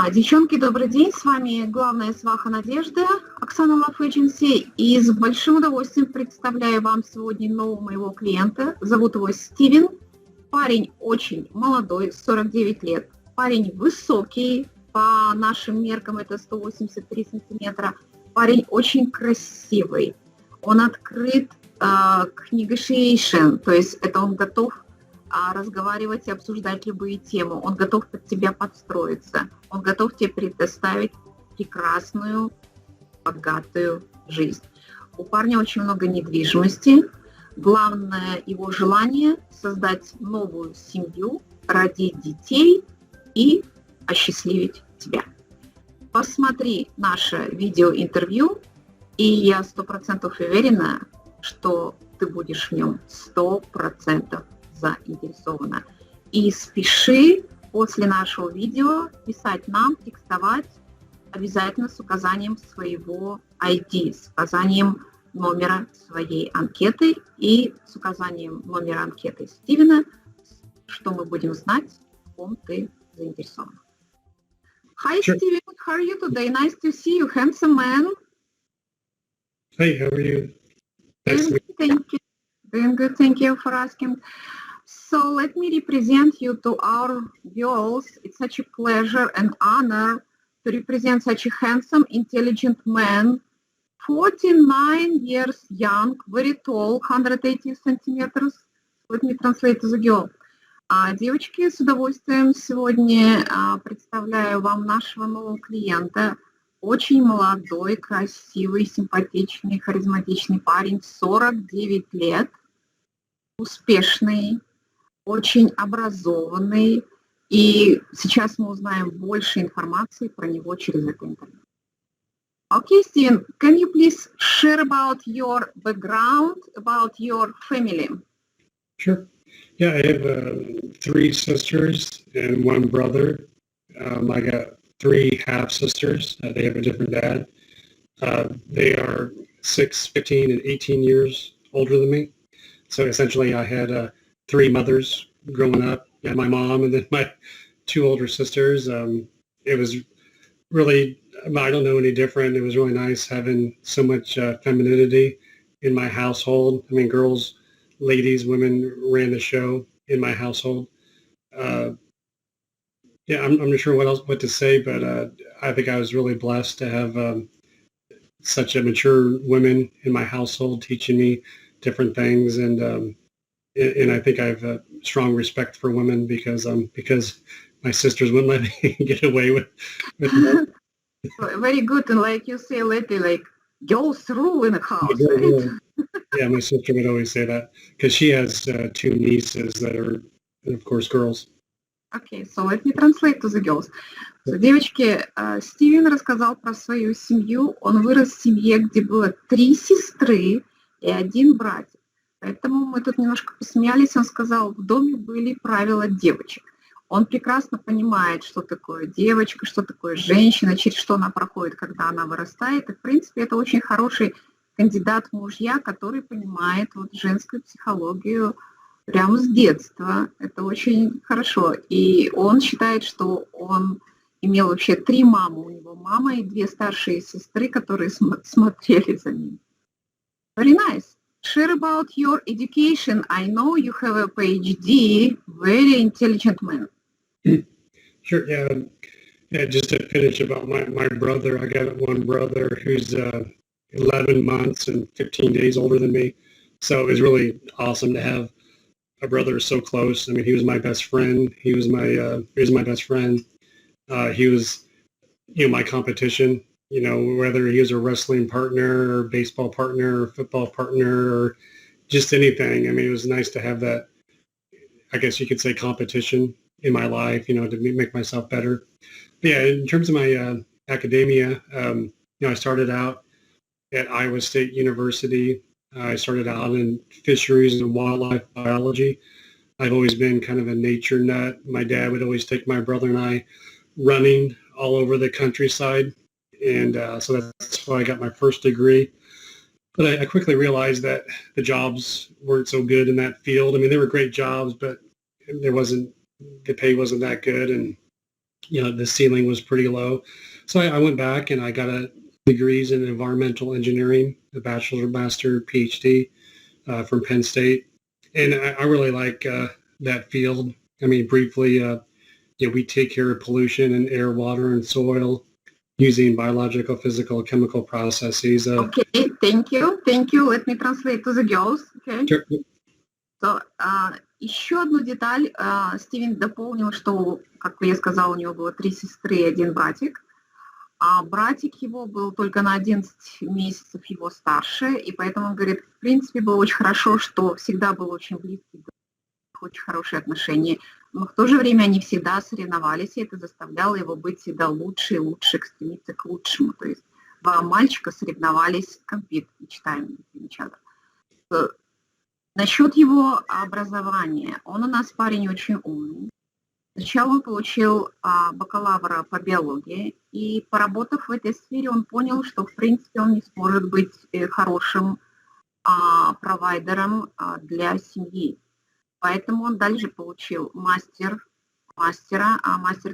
Девчонки, добрый день. С вами главная сваха Надежда, Оксана Love Agency. И с большим удовольствием представляю вам сегодня нового моего клиента. Зовут его Стивен. Парень очень молодой, 49 лет. Парень высокий, по нашим меркам это 183 сантиметра. Парень очень красивый. Он открыт к negotiation, то есть это он готов разговаривать и обсуждать любые темы. Он готов под тебя подстроиться. Он готов тебе предоставить прекрасную, богатую жизнь. У парня очень много недвижимости. Главное его желание – создать новую семью, родить детей и осчастливить тебя. Посмотри наше видеоинтервью, и я 100% уверена, что ты будешь в нем 100% заинтересована. И спеши после нашего видео писать нам, текстовать, обязательно с указанием своего ID, с указанием номера своей анкеты и с указанием номера анкеты Стивена, что мы будем знать, в ком ты заинтересован. Hi, sure. Steven, how are you today? Nice to see you, handsome man. Hey, how are you? Nice Thank you. Doing good, thank you for asking. So let me represent you to our viewers. It's such a pleasure and honor to represent such a handsome, intelligent man, 49 years young, very tall, 180 centimeters. Let me translate to the girl. Девочки, с удовольствием сегодня представляю вам нашего нового клиента. Очень молодой, красивый, симпатичный, харизматичный парень, 49 лет, успешный, очень образованный. И сейчас мы узнаем больше информации про него через это интервью. Okay, Steven, can you please share about your background, about your family? Sure. Yeah, I have 3 sisters and 1 brother. I got 3 half-sisters. They have a different dad. They are 6, 15, and 18 years older than me. So essentially I had 3 mothers growing up. Yeah, my mom and then my 2 older sisters. It was really, I don't know any different. It was really nice having so much femininity in my household. I mean, girls, ladies, women ran the show in my household. Yeah, I'm not sure what to say, but I think I was really blessed to have such a mature women in my household teaching me different things, and I think I have a strong respect for women because my sisters wouldn't let me get away with it. Very good, and like you say lately, like girls rule in the house, right? Yeah, my sister would always say that because she has 2 nieces that are, of course, girls. Okay, so let me translate to the girls. So, девочки, Стивен рассказал про свою семью. Он вырос в семье, где было 3 сестры и 1 братик. Поэтому мы тут немножко посмеялись. Он сказал, в доме были правила девочек. Он прекрасно понимает, что такое девочка, что такое женщина, через что она проходит, когда она вырастает. И, в принципе, это очень хороший кандидат в мужья, который понимает вот женскую психологию прямо с детства. Это очень хорошо. И он считает, что он имел вообще 3 мамы. У него мама и 2 старшие сестры, которые смотрели за ним. Very nice. Share about your education. I know you have a PhD, very intelligent man. Sure, yeah. Just to finish about my brother, I got 1 brother who's 11 months and 15 days older than me. So it was really awesome to have a brother so close. I mean, he was my best friend. He was my best friend. He was, my competition. Whether he was a wrestling partner or baseball partner or football partner or just anything. I mean, it was nice to have that, I guess you could say, competition in my life, to make myself better. But yeah, in terms of my academia, I started out at Iowa State University. I started out in fisheries and wildlife biology. I've always been kind of a nature nut. My dad would always take my brother and I running all over the countryside. And so that's why I got my first degree. But I quickly realized that the jobs weren't so good in that field. I mean, they were great jobs, but the pay wasn't that good. And the ceiling was pretty low. So I went back and I got a degrees in environmental engineering, a bachelor, master, PhD from Penn State. And I really like that field. I mean, briefly, we take care of pollution in air, water, and soil using biological, physical, chemical processes. Okay, thank you. Thank you. Let me translate to the girls. Okay. Sure. So, еще одну деталь Стивен дополнил, что, как я сказала, у него было 3 сестры и 1 братик. А братик его был только на 11 месяцев его старше, и поэтому он говорит, в принципе, было очень хорошо, что всегда был очень близкий, очень хорошие отношения, но в то же время они всегда соревновались, и это заставляло его быть всегда лучше и лучше, стремиться к лучшему. То есть 2 мальчика соревновались, compete, мечтаем, Насчет его образования, он у нас парень очень умный. Сначала он получил бакалавра по биологии, и поработав в этой сфере, он понял, что в принципе он не сможет быть хорошим провайдером для семьи. Поэтому он дальше получил мастер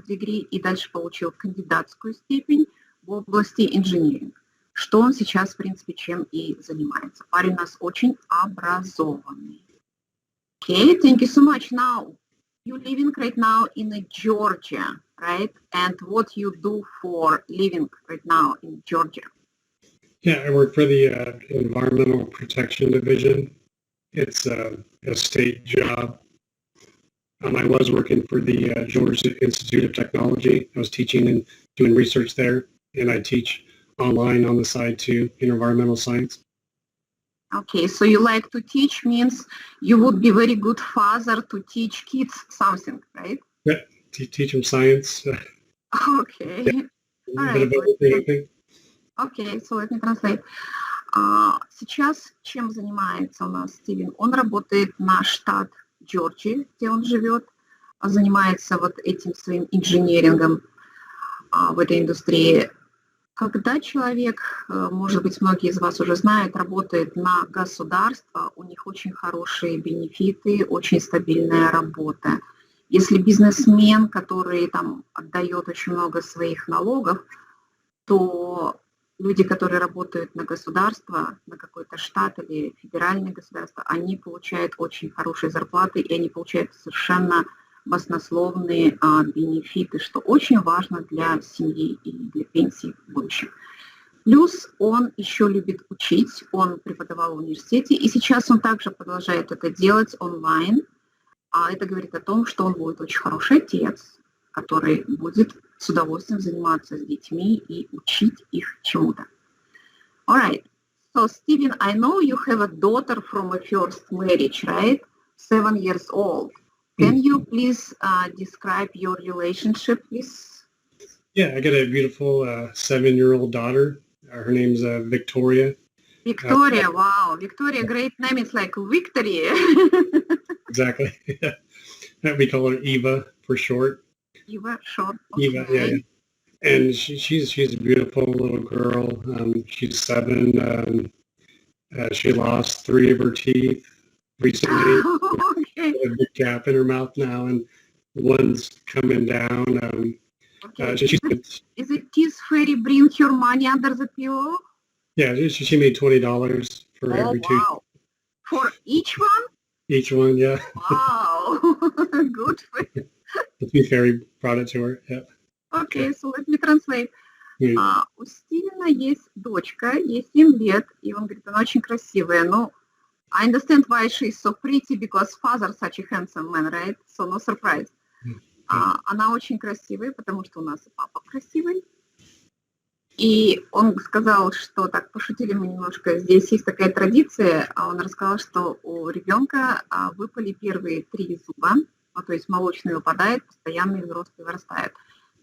дегри, и дальше получил кандидатскую степень в области инженеринга, что он сейчас, в принципе, чем и занимается. Парень у нас очень образованный. Okay, thank you so much. Now, you're living right now in Georgia, right? And what you do for living right now in Georgia? Yeah, I work for the Environmental Protection Division. It's a state job. I was working for the Georgia Institute of Technology. I was teaching and doing research there, and I teach online on the side too, in environmental science. Okay, so you like to teach means you would be very good father to teach kids something, right? Yeah, teach them science. Okay. Yeah, All right. everything. Okay, so let me translate. Сейчас чем занимается у нас Стивен? Он работает на штат Джорджии, где он живет, занимается вот этим своим инженерингом в этой индустрии. Когда человек, может быть, многие из вас уже знают, работает на государство, у них очень хорошие бенефиты, очень стабильная работа. Если бизнесмен, который там отдает очень много своих налогов, то люди, которые работают на государство, на какой-то штат или федеральное государство, они получают очень хорошие зарплаты, и они получают совершенно баснословные бенефиты, что очень важно для семьи и для пенсии в будущем. Плюс он еще любит учить, он преподавал в университете, и сейчас он также продолжает это делать онлайн. Это говорит о том, что он будет очень хороший отец, который будет с удовольствием заниматься с детьми и учить их чему-то. All right. So, Stephen, I know you have a daughter from a first marriage, right? 7 years old. Can you please describe your relationship with? Yeah, I got a beautiful 7-year-old daughter. Her name's Victoria. Victoria, wow. Victoria, great name. It's like victory. Exactly. We call her Eva for short. Eva, short. Okay. Eva, yeah. And she's a beautiful little girl. She's 7. She lost 3 of her teeth recently. Okay. A big gap in her mouth now, and one's coming down. Okay. Is it teeth fairy bring her money under the pillow? Yeah, she made $20 for every tooth. Wow. For each one? Each one, yeah. Wow. Good for you. The tooth fairy brought it to her. Yeah. Okay, so let me translate. Yeah. У Стивена есть дочка, ей 7 лет, и он говорит, она очень красивая. Но I understand why she's so pretty, because father such a handsome man, right? So no surprise. Она очень красивая, потому что у нас папа красивый. И он сказал, что так пошутили мы немножко, здесь есть такая традиция, он рассказал, что у ребенка выпали первые 3 зуба, то есть молочный выпадает, постоянно и взрослый вырастает.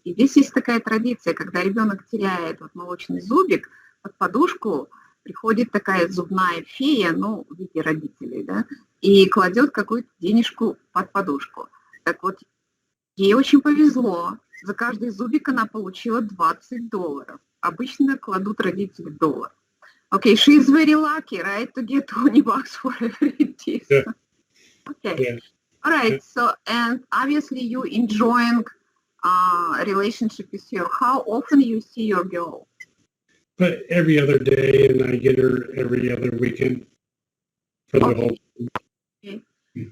И здесь есть такая традиция, когда ребенок теряет вот молочный зубик, под подушку приходит такая зубная фея, в виде родителей, да, и кладет какую-то денежку под подушку. Так вот, ей очень повезло, за каждый зубик она получила $20. Обычно кладут родители $1. Okay, she is very lucky, right, to get $20 for every teeth. Yeah. Okay. Yeah. All right. So, and obviously you enjoying relationship with her? How often you see your girl? But every other day, and I get her every other weekend for the whole. Okay.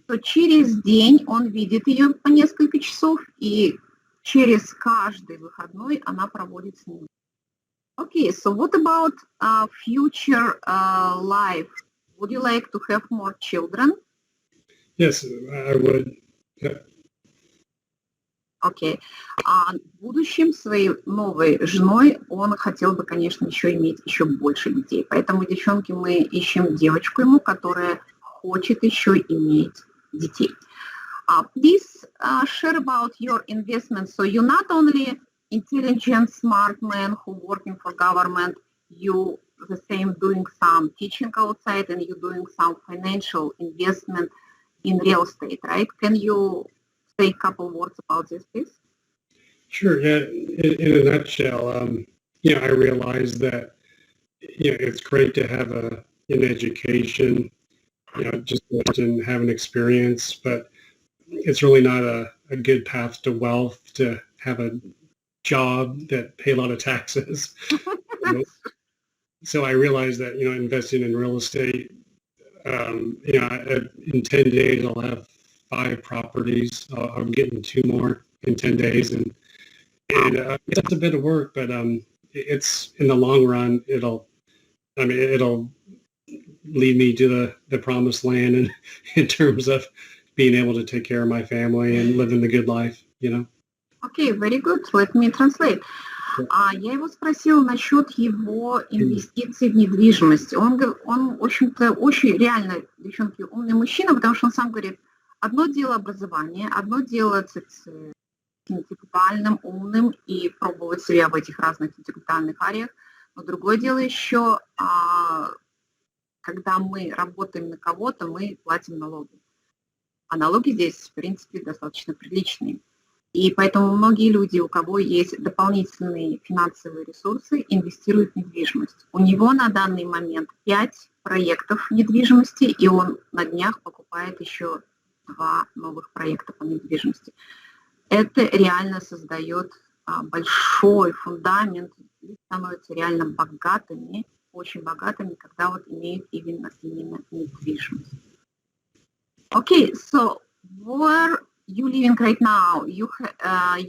So через день он видит ее по несколько часов, и через каждый выходной она проводит с ним. Okay, so what about future life? Would you like to have more children? Yes, I would. Yeah. Окей. А в будущем своей новой женой он хотел бы, конечно, еще иметь еще больше детей. Поэтому, девчонки, мы ищем девочку ему, которая хочет еще иметь детей. Please share about your investment. So you're not only intelligent, smart man who working for government, you the same doing some teaching outside and you doing some financial investment in real estate, right? Can you say a couple words about this, please? Sure. Yeah. In a nutshell, I realized that it's great to have an education, just to have an experience, but it's really not a good path to wealth to have a job that pay a lot of taxes. So I realized that investing in real estate, in 10 days I'll have 5 properties. I'll get in 2 more in 10 days, and it's a bit of work, but it's in the long run it'll lead me to the promised land, and in terms of being able to take care of my family and living the good life. Okay, very good. Let me translate. Я его спросила насчет его инвестиций в недвижимость. Он, в общем-то, очень реально, девчонки, умный мужчина, потому что он сам говорит, одно дело образование, одно дело интеллектуальным, умным и пробовать себя в этих разных интеллектуальных ареях, но другое дело еще, когда мы работаем на кого-то, мы платим налоги. А налоги здесь, в принципе, достаточно приличные. И поэтому многие люди, у кого есть дополнительные финансовые ресурсы, инвестируют в недвижимость. У него на данный момент 5 проектов недвижимости, и он на днях покупает еще 2 новых проекта по недвижимости. Это реально создает большой фундамент, и становятся реально богатыми, очень богатыми, когда вот имеют именно недвижимость. Okay, so where you living right now? You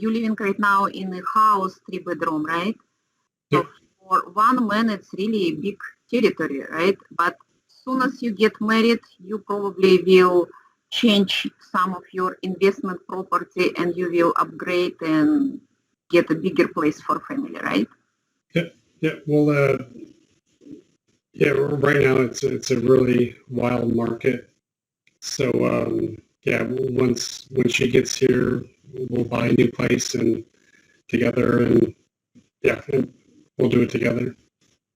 living right now in a house, 3-bedroom, right? Yep. So for one man, it's really a big territory, right? But as soon as you get married, you probably will change some of your investment property and you will upgrade and get a bigger place for family, right? Yeah. Well, right now it's a really wild market. So, once she gets here, we'll buy a new place and together, and we'll do it together.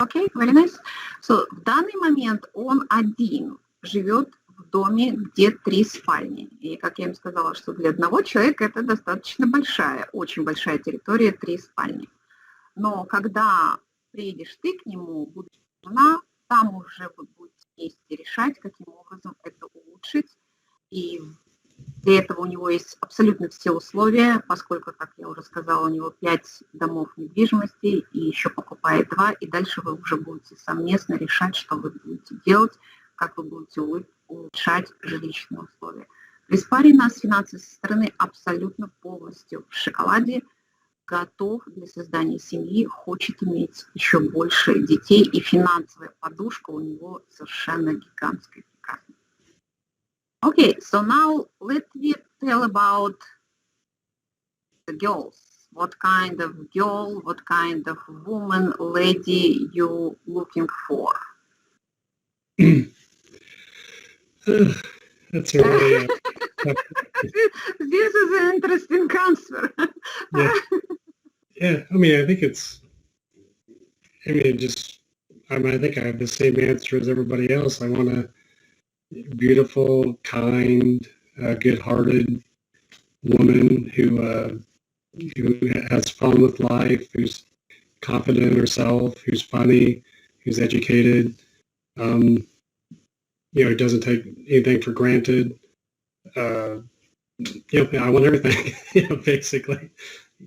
Okay, very nice. So, в данный момент он один живет в доме, где 3 спальни. И, как я им сказала, что для одного человека это достаточно большая, очень большая территория, 3 спальни. Но когда приедешь ты к нему, будет жена, там уже вы будете вместе решать, каким образом это улучшить. И для этого у него есть абсолютно все условия, поскольку, как я уже сказала, у него 5 домов недвижимости и еще покупает 2, и дальше вы уже будете совместно решать, что вы будете делать, как вы будете улучшать жилищные условия. То есть парень нас с финансовой стороны абсолютно полностью в шоколаде, готов для создания семьи, хочет иметь еще больше детей, и финансовая подушка у него совершенно гигантская, прекрасная. Okay, so now let me tell about the girls. What kind of girl, what kind of woman, lady you looking for? That's a really This is an interesting answer. Yeah. I mean, I think I think I have the same answer as everybody else. I want a beautiful, kind, good-hearted woman who has fun with life, who's confident in herself, who's funny, who's educated, who doesn't take anything for granted. I want everything, basically.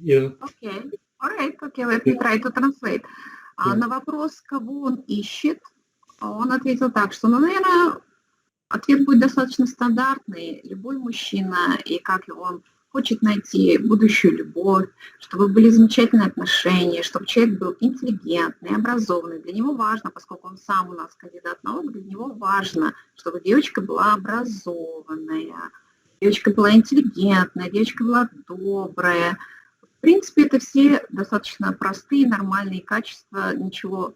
you know. Okay, alright, okay, let me try to translate. На вопрос, кого он ищет, он ответил так, что, ну, наверное, ответ будет достаточно стандартный. Любой мужчина, и как он хочет найти будущую любовь, чтобы были замечательные отношения, чтобы человек был интеллигентный, образованный. Для него важно, поскольку он сам у нас кандидат наук, для него важно, чтобы девочка была образованная, девочка была интеллигентная, девочка была добрая. В принципе, это все достаточно простые, нормальные качества, ничего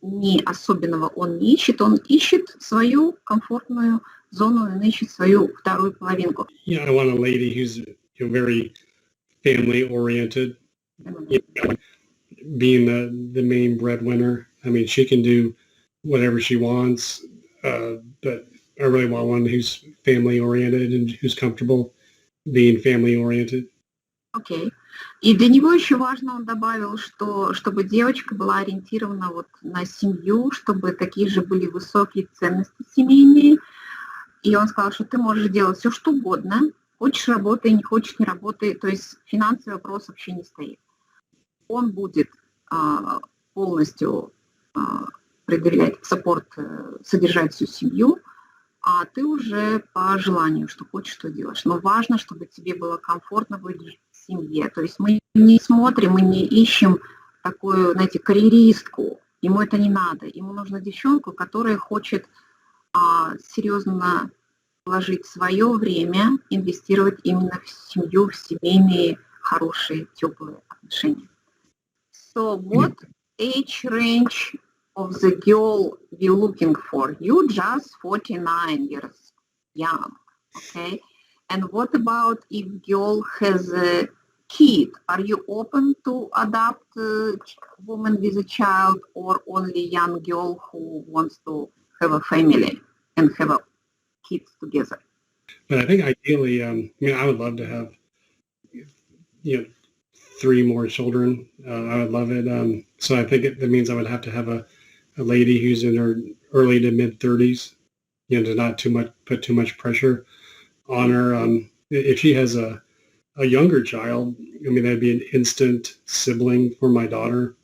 не особенного он не ищет. Он ищет свою комфортную зону, он ищет свою вторую половинку. Yeah, I want a lady who's very family-oriented, being the main breadwinner. I mean, she can do whatever she wants, but I really want one who's family-oriented and who's comfortable being family-oriented. Окей. И для него еще важно, он добавил, что чтобы девочка была ориентирована вот на семью, чтобы такие же были высокие ценности семейные. И он сказал, что ты можешь делать все, что угодно. Хочешь работай, не хочешь не работай. То есть финансовый вопрос вообще не стоит. Он будет полностью предъявлять саппорт, содержать всю семью, а ты уже по желанию, что хочешь, что делаешь. Но важно, чтобы тебе было комфортно быть в семье. То есть мы не смотрим, мы не ищем такую, знаете, карьеристку. Ему это не надо. Ему нужна девчонка, которая хочет серьезно вложить свое время, инвестировать именно в семью, в семейные, хорошие, теплые отношения. So what age range of the girl we looking for? You just 49 years young, okay? And what about if girl has a kid? Are you open to adopt a woman with a child or only young girl who wants to have a family and have kids together? But I think ideally, I would love to have, 3 more children. I would love it. So I think that means I would have to have a lady who's in her early to mid 30s, to not put too much pressure on her. If she has a younger child, that'd be an instant sibling for my daughter.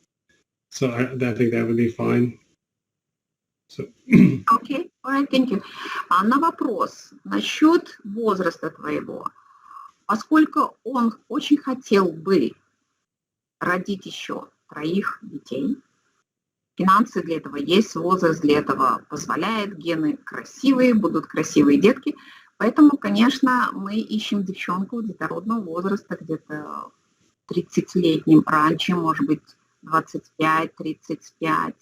So I think that would be fine. So. Okay, all right, thank you. На вопрос насчет возраста твоего. Поскольку он очень хотел бы родить еще 3 детей, финансы для этого есть, возраст для этого позволяет, гены красивые, будут красивые детки. Поэтому, конечно, мы ищем девчонку детородного возраста, где-то 30-летним, раньше, может быть, 25-35,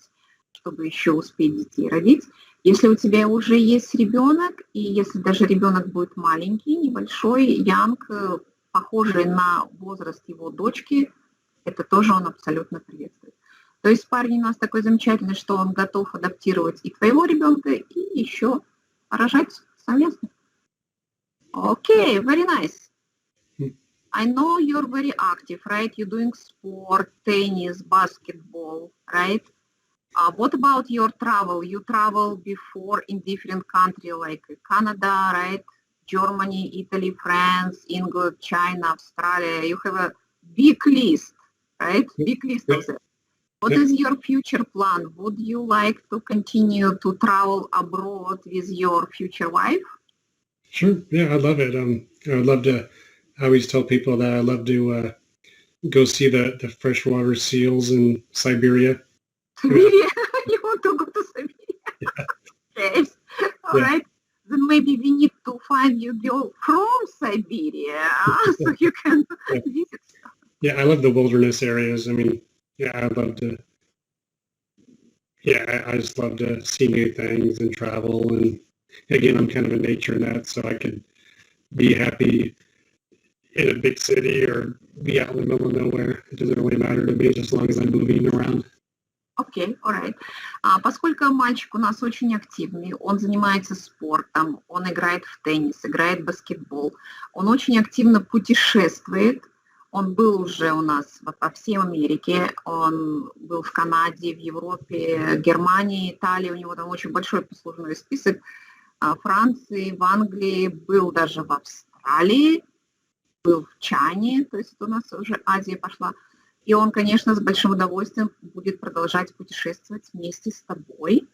чтобы еще успеть детей родить. Если у тебя уже есть ребенок, и если даже ребенок будет маленький, небольшой, янг, похожий на возраст его дочки, это тоже он абсолютно приветствует. То есть парень у нас такой замечательный, что он готов адаптировать и твоего ребенка, и еще рожать совместно. Okay, very nice. I know you're very active, right? You're doing sport, tennis, basketball, right? What about your travel? You travel before in different countries like Canada, right? Germany, Italy, France, England, China, Australia. You have a big list, right? Big list of that. What is your future plan? Would you like to continue to travel abroad with your future wife? Sure. Yeah, I'd love it. I'd love to. I always tell people that I love to go see the freshwater seals in Siberia. Siberia? You want to go to Siberia? Yeah. Okay. All right. Then maybe we need to find you girl from Siberia so you can visit. Yeah, I love the wilderness areas. I'd love to. Yeah, I just love to see new things and travel. And again, I'm kind of a nature nut, so I could be happy in a big city or be out in the middle of nowhere. It doesn't really matter to me, just as long as I'm moving around. Окей, alright. Поскольку мальчик у нас очень активный, он занимается спортом, он играет в теннис, играет в баскетбол, он очень активно путешествует, он был уже у нас по всей Америке, он был в Канаде, в Европе, Германии, Италии, у него там очень большой послужной список, Франции, в Англии, был даже в Австралии, был в Чане, то есть у нас уже Азия пошла. И он, конечно, с большим удовольствием будет продолжать путешествовать вместе с тобой.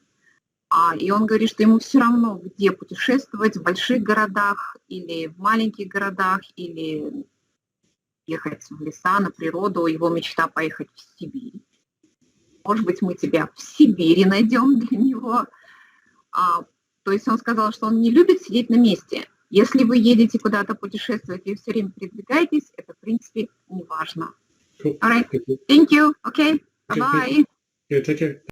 И он говорит, что ему все равно, где путешествовать, в больших городах или в маленьких городах, или ехать в леса, на природу. Его мечта поехать в Сибирь. Может быть, мы тебя в Сибири найдем для него. То есть он сказал, что он не любит сидеть на месте. Если вы едете куда-то путешествовать и все время передвигаетесь, это, в принципе, не важно. Cool. All right. Thank you. Okay. Bye-bye. Yeah, take care.